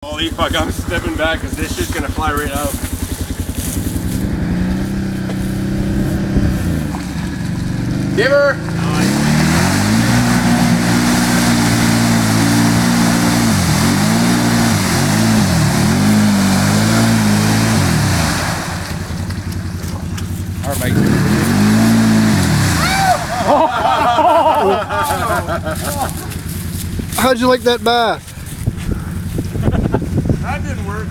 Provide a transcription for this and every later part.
Holy fuck, I'm stepping back because this shit's gonna fly right out. Give her! Alright, Mike. How'd you like that bath? That didn't work.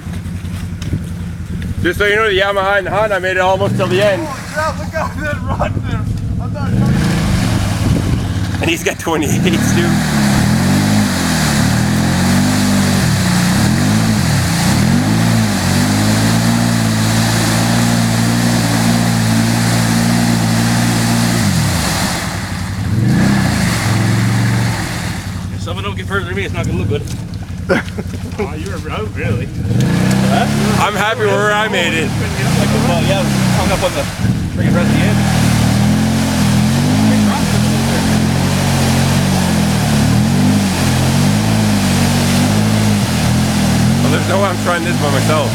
Just so you know, the Yamaha and the Honda, I made it almost till the end. Holy crap, look at that run there. I thought And he's got 28s too. If someone don't get further than me, it's not gonna look good. oh, you were out, really. I'm happy where I made it. Well, yeah, hung up on the freaking rest of the end. Well, there's no way I'm trying this by myself.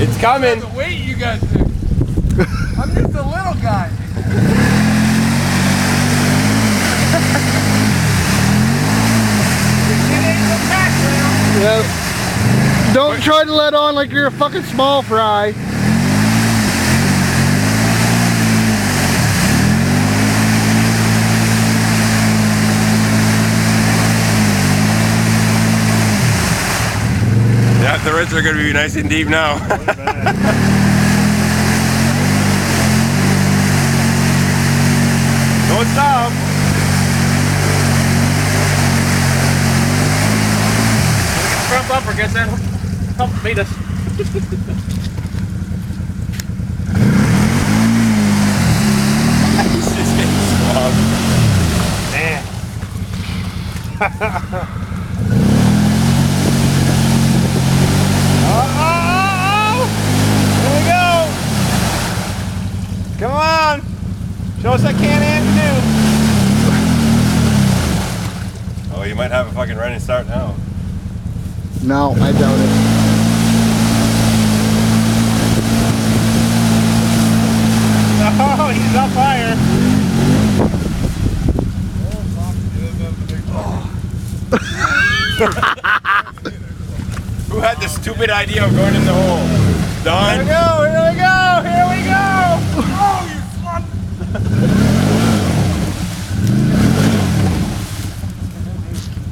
It's coming. The weight you guys do. I'm just a little guy. Yeah. Don't try to let on like you're a fucking small fry. Yeah, the reds are going to be nice and deep now. Don't stop. Front bumper gets in. Help beat us. He's just getting slow. Man. Here we go. Come on. Show us that can-am do. Oh, you might have a fucking running start now. No, I doubt it. Oh, he's on fire. Who had the stupid idea of going in the hole? Don? Here we go, here we go, here we go. Oh, you slut.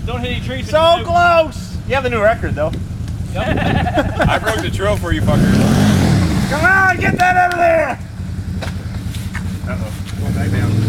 Don't hit any trees. So close. You have the new record, though. I broke the trail for you fuckers. Come on, get that out of there. Uh-oh, going back down.